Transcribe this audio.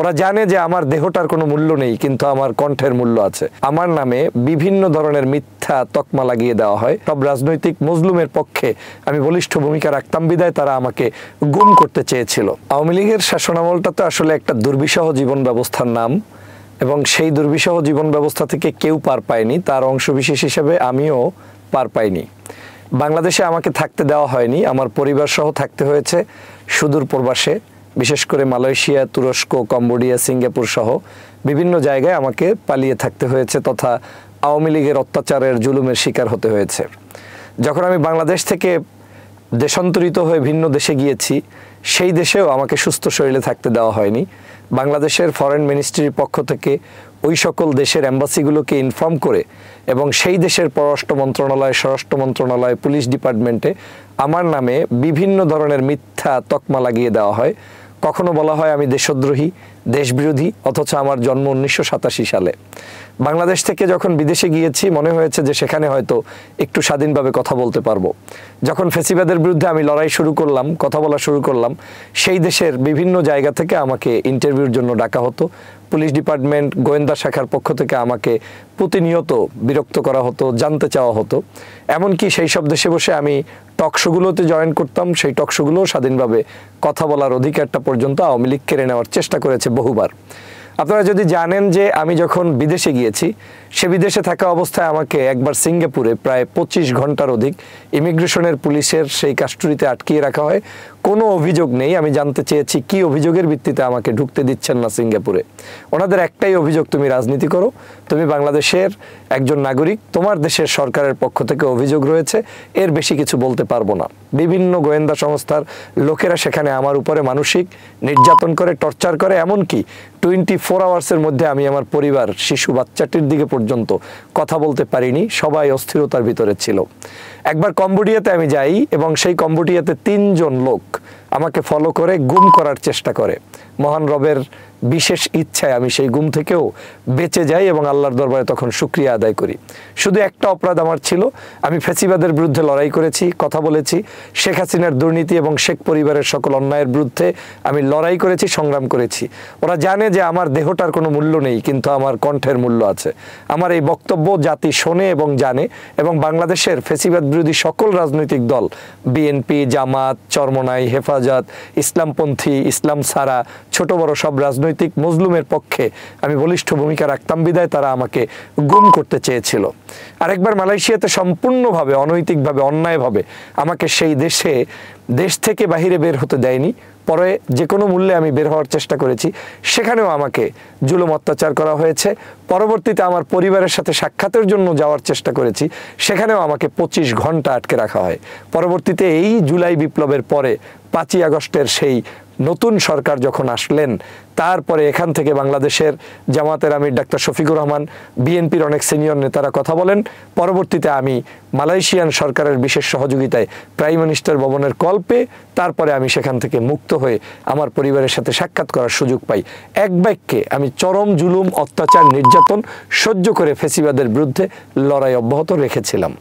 ওরা জানে যে আমার দেহটার কোনো মূল্য নেই, কিন্তু আমার কণ্ঠের মূল্য আছে। আমার নামে বিভিন্ন ধরনের মিথ্যা তকমা লাগিয়ে দেওয়া হয়। সব রাজনৈতিক মজলুমের পক্ষে আমি বলিষ্ঠ ভূমিকা রাখতাম বিধায় তারা আমাকে গুম করতে চেয়েছিল। আওয়ামী লীগের শাসনামলটা তো আসলে একটা দুর্বিষহ জীবন ব্যবস্থার নাম, এবং সেই দুর্বিষহ জীবন ব্যবস্থা থেকে কেউ পার পায়নি। তার অংশবিশেষ হিসেবে আমিও পার পাইনি। বাংলাদেশে আমাকে থাকতে দেওয়া হয়নি, আমার পরিবার সহ থাকতে হয়েছে সুদূর প্রবাসে, বিশেষ করে মালয়েশিয়া, তুরস্ক, কম্বোডিয়া, সিঙ্গাপুর সহ বিভিন্ন জায়গায় আমাকে পালিয়ে থাকতে হয়েছে তথা আওয়ামী লীগের অত্যাচারের জুলুমের শিকার হতে হয়েছে। যখন আমি বাংলাদেশ থেকে দেশান্তরিত হয়ে ভিন্ন দেশে গিয়েছি, সেই দেশেও আমাকে সুস্থ শরীরে থাকতে দেওয়া হয়নি। বাংলাদেশের ফরেন মিনিস্ট্রির পক্ষ থেকে ওই সকল দেশের এম্বাসিগুলোকে ইনফর্ম করে এবং সেই দেশের পররাষ্ট্র মন্ত্রণালয়, স্বরাষ্ট্র মন্ত্রণালয়, পুলিশ ডিপার্টমেন্টে আমার নামে বিভিন্ন ধরনের মিথ্যা তকমা লাগিয়ে দেওয়া হয়। কখনো বলা হয় আমি দেশদ্রোহী, দেশবিরোধী, অথচ আমার জন্ম 1987 সালে। বাংলাদেশ থেকে যখন বিদেশে গিয়েছি মনে হয়েছে যে সেখানে হয়তো একটু স্বাধীনভাবে কথা বলতে পারবো। যখন ফ্যাসিবাদের বিরুদ্ধে আমি লড়াই শুরু করলাম, কথা বলা শুরু করলাম, সেই দেশের বিভিন্ন জায়গা থেকে আমাকে ইন্টারভিউর জন্য ডাকা হতো। পুলিশ ডিপার্টমেন্ট, গোয়েন্দা শাখার পক্ষ থেকে আমাকে প্রতিনিয়ত বিরক্ত করা হতো, জানতে চাওয়া হতো। এমনকি সেই সব দেশে বসে আমি টকশোগুলোতে জয়েন করতাম, সেই টকশোগুলোও স্বাধীনভাবে কথা বলার অধিকারটা পর্যন্ত আওয়ামী লীগ কেড়ে নেওয়ার চেষ্টা করেছে বহুবার। আপনারা যদি জানেন যে আমি যখন বিদেশে গিয়েছি, সে বিদেশে থাকা অবস্থায় আমাকে একবার সিঙ্গাপুরে প্রায় 25 ঘন্টার অধিক ইমিগ্রেশনের পুলিশের সেই কাস্টডিতে আটকিয়ে রাখা হয়। কোনো অভিযোগ নেই। আমি জানতে চেয়েছি কি অভিযোগের ভিত্তিতে আমাকে ঢুকতে দিচ্ছেন না সিঙ্গাপুরে। ওনাদের একটাই অভিযোগ, তুমি রাজনীতি করো, তুমি বাংলাদেশের একজন নাগরিক, তোমার দেশের সরকারের পক্ষ থেকে অভিযোগ রয়েছে, এর বেশি কিছু বলতে পারবো না। বিভিন্ন গোয়েন্দা সংস্থার লোকেরা সেখানে আমার উপরে মানসিক নির্যাতন করে, টর্চার করে, এমনকি 24 আওয়ার্সের মধ্যে আমি আমার পরিবার, শিশু বাচ্চাটির দিকে পর্যন্ত কথা বলতে পারিনি। সবাই অস্থিরতার ভিতরে ছিল। একবার কম্বোডিয়াতে আমি যাই এবং সেই কম্বোডিয়াতে 3 জন লোক আমাকে ফলো করে গুম করার চেষ্টা করে। মহান রবের বিশেষ ইচ্ছায় আমি সেই গুম থেকেও বেঁচে যাই এবং আল্লাহর দরবারে তখন শুকরিয়া আদায় করি। শুধু একটা অপরাধ আমার ছিল, আমি ফ্যাসিবাদের বিরুদ্ধে লড়াই করেছি, কথা বলেছি। শেখ হাসিনার দুর্নীতি এবং শেখ পরিবারের সকল অন্যায়ের বিরুদ্ধে আমি লড়াই করেছি, সংগ্রাম করেছি। ওরা জানে যে আমার দেহটার কোনো মূল্য নেই, কিন্তু আমার কণ্ঠের মূল্য আছে। আমার এই বক্তব্য জাতি শোনে এবং জানে, এবং বাংলাদেশের ফ্যাসিবাদ বিরোধী সকল রাজনৈতিক দল, বিএনপি, জামাত, চরমনাই, হেফাজত, ইসলামপন্থী, ইসলাম ছাড়া ছোট বড় সব রাজনৈতিক মজলুমের পক্ষে আমি বলিষ্ঠ ভূমিকা রাখতাম বিধায় তারা আমাকে গুম করতে চেয়েছিল। আরেকবার মালয়েশিয়াতে সম্পূর্ণভাবে অনৈতিকভাবে, অন্যায়ভাবে আমাকে সেই দেশ থেকে বাহিরে বের হতে দেয়নি। পরে যে কোনো মূল্যে আমি বের হওয়ার চেষ্টা করেছি, সেখানেও আমাকে জুলুম অত্যাচার করা হয়েছে। পরবর্তীতে আমার পরিবারের সাথে সাক্ষাতের জন্য যাওয়ার চেষ্টা করেছি, সেখানেও আমাকে 25 ঘন্টা আটকে রাখা হয়। পরবর্তীতে এই জুলাই বিপ্লবের পরে 5ই আগস্টের সেই নতুন সরকার যখন আসলেন, তারপরে এখান থেকে বাংলাদেশের জামাতের আমির ডাক্তার শফিকুর রহমান, বিএনপির অনেক সিনিয়র নেতারা কথা বলেন। পরবর্তীতে আমি মালয়েশিয়ান সরকারের বিশেষ সহযোগিতায় প্রাইম মিনিস্টার ভবনের কল পেয়ে তারপরে আমি সেখান থেকে মুক্ত হয়ে আমার পরিবারের সাথে সাক্ষাৎ করার সুযোগ পাই। এক বাক্যে আমি চরম জুলুম, অত্যাচার, নির্যাতন সহ্য করে ফ্যাসিবাদের বিরুদ্ধে লড়াই অব্যাহত রেখেছিলাম।